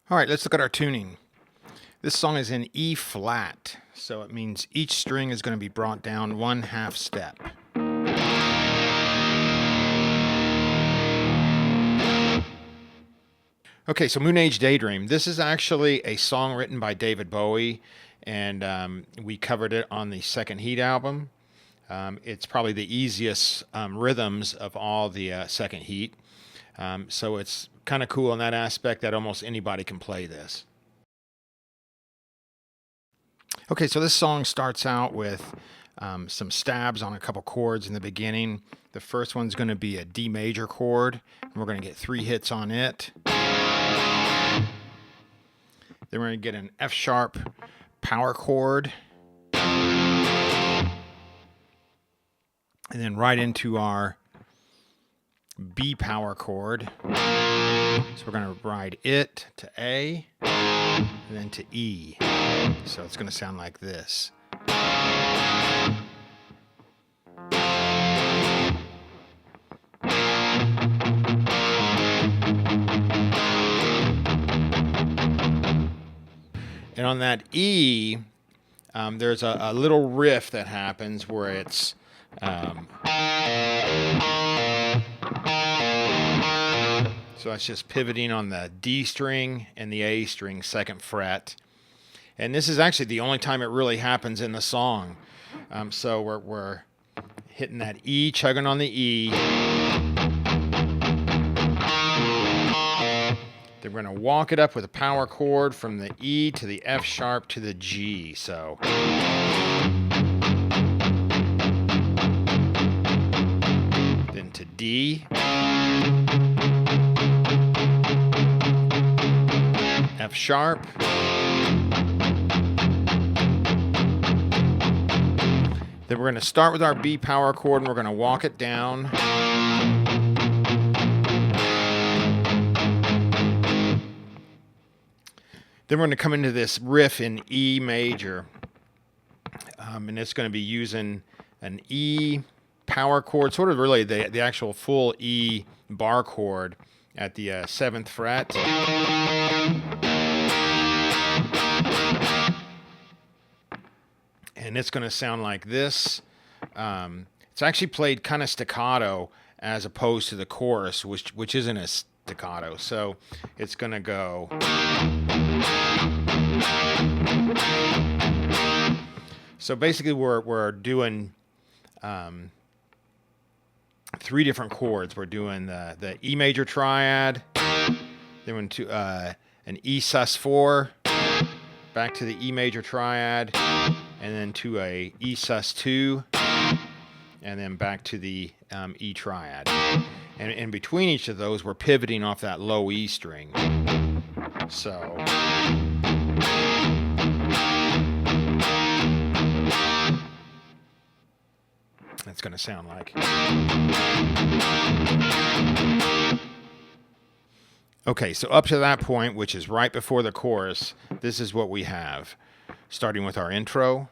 All right, let's look at our tuning. This song is in E flat, so it means each string is going to be brought down 1/2 step. Okay, so Moonage Daydream. This is actually a song written by David Bowie, and we covered it on the Second Heat album. It's probably the easiest rhythms of all the Second Heat. So it's kind of cool in that aspect that almost anybody can play this. Okay, so this song starts out with some stabs on a couple chords in the beginning. The first one's going to be a D major chord, and we're going to get 3 hits on it. Then we're going to get an F sharp power chord. And then right into our B power chord. So we're going to ride it to A and then to E. So it's going to sound like this. And on that E, there's a little riff that happens where it's so that's just pivoting on the D string and the A string, 2nd fret. And this is actually the only time it really happens in the song. So we're hitting that E, chugging on the E. Then we're going to walk it up with a power chord from the E to the F sharp to the G. So then to D. F sharp. Then we're going to start with our B power chord and we're going to walk it down. Then we're going to come into this riff in E major. And it's going to be using an E power chord, sort of really the actual full E bar chord at the 7th fret. And it's going to sound like this. It's actually played kind of staccato as opposed to the chorus, which isn't a staccato. So it's going to go. So basically we're doing 3 different chords. We're doing the E major triad, then we're into an E sus4, back to the E major triad, and then to a E sus2, and then back to the E triad. And in between each of those, we're pivoting off that low E string. So that's going to sound like. Okay, so up to that point, which is right before the chorus, this is what we have. Starting with our intro.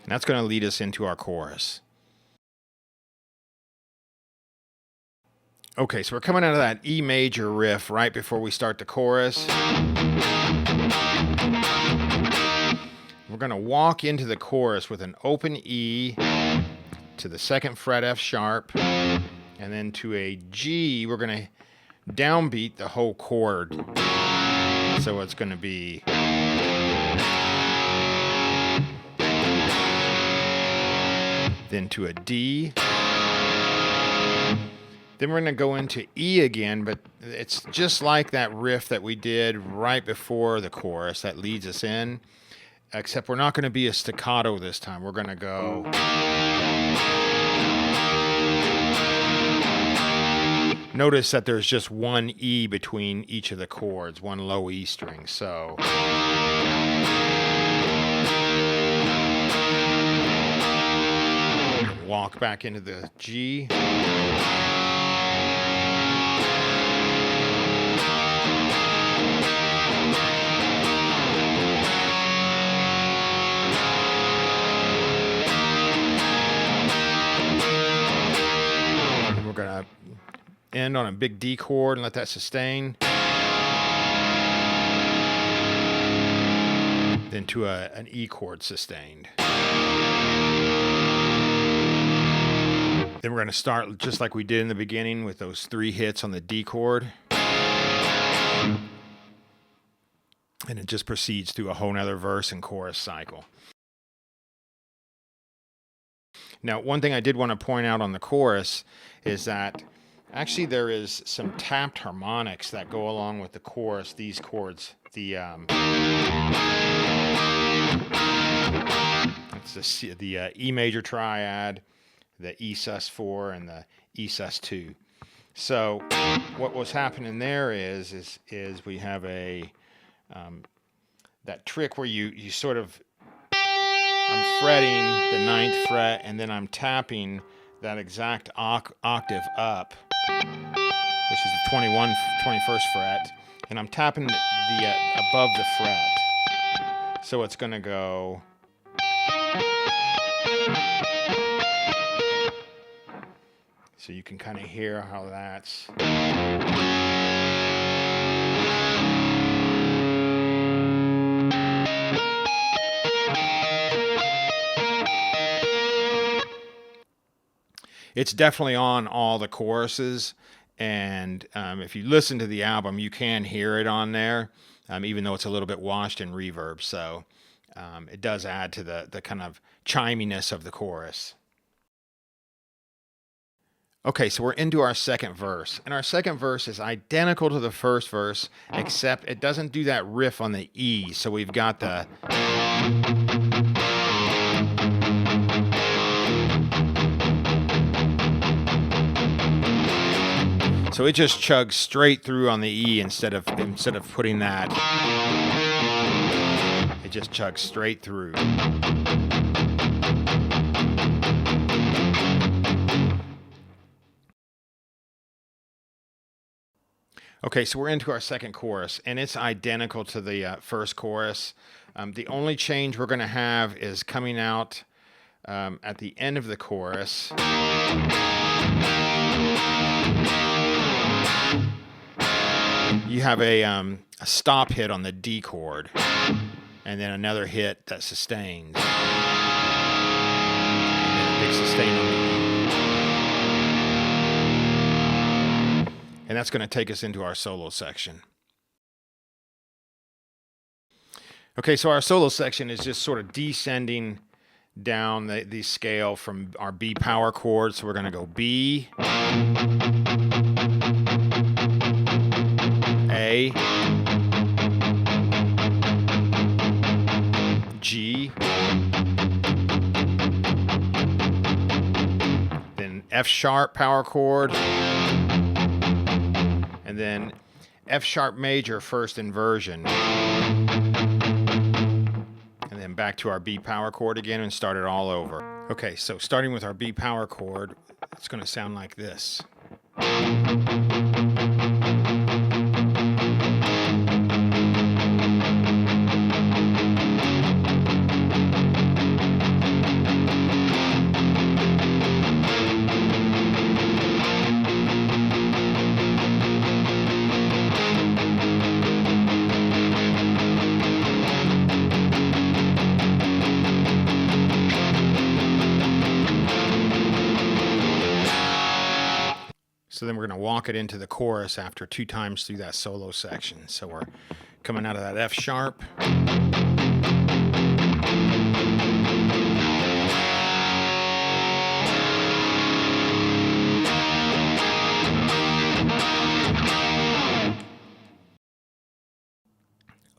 And that's going to lead us into our chorus. Okay, so we're coming out of that E major riff right before we start the chorus. We're going to walk into the chorus with an open E to the 2nd fret F sharp, and then to a G. We're going to downbeat the whole chord. So it's going to be. Then to a D. Then we're going to go into E again, but it's just like that riff that we did right before the chorus that leads us in, except we're not going to be a staccato this time. We're going to go notice that there's just one E between each of the chords, one low E string. So walk back into the G. And we're going to end on a big D chord and let that sustain. Then to an E chord sustained. Then we're going to start just like we did in the beginning with those 3 hits on the D chord. And it just proceeds through a whole nother verse and chorus cycle. Now, one thing I did want to point out on the chorus is that actually there is some tapped harmonics that go along with the chorus, these chords. It's the E major triad, the E sus4, and the E sus2. So what was happening there is we have a that trick where you sort of, I'm fretting the 9th fret and then I'm tapping that exact octave up, which is the 21st fret, and I'm tapping the above the fret. So it's going to go. So you can kind of hear how that's. It's definitely on all the choruses, and if you listen to the album, you can hear it on there, even though it's a little bit washed in reverb. So it does add to the kind of chiminess of the chorus. Okay, so we're into our second verse, and our second verse is identical to the first verse, except it doesn't do that riff on the E. So we've got the. So it just chugs straight through on the E instead of putting that. It just chugs straight through. Okay, so we're into our second chorus, and it's identical to the first chorus. The only change we're going to have is coming out at the end of the chorus. You have a stop hit on the D chord, and then another hit that sustains. And then a big sustain on the E. And that's going to take us into our solo section. Okay, so our solo section is just sort of descending down the scale from our B power chord. So we're going to go B, A, G, then F sharp power chord, and then F sharp major first inversion, and then back to our B power chord again and start it all over. Okay, so starting with our B power chord, it's going to sound like this. So then we're going to walk it into the chorus after 2 times through that solo section. So we're coming out of that F sharp.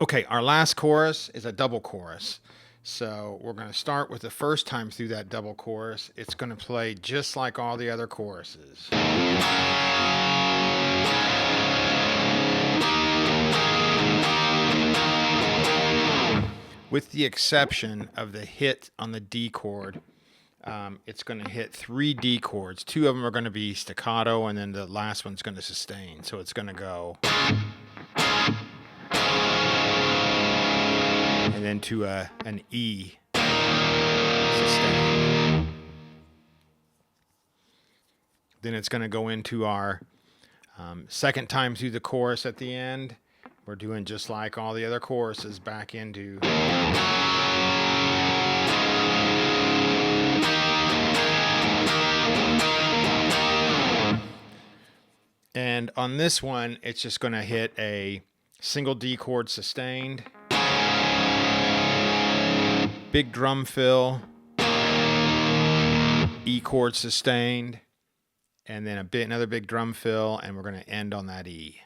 Okay, our last chorus is a double chorus. So we're going to start with the first time through that double chorus. It's going to play just like all the other choruses. With the exception of the hit on the D chord, it's going to hit 3 D chords. 2 of them are going to be staccato, and then the last one's going to sustain. So it's going to go, and then to an E sustain. Then it's going to go into our second time through the chorus at the end. We're doing just like all the other choruses, back into. And on this one, it's just going to hit a single D chord sustained, big drum fill, E chord sustained, and then another big drum fill, and we're going to end on that E.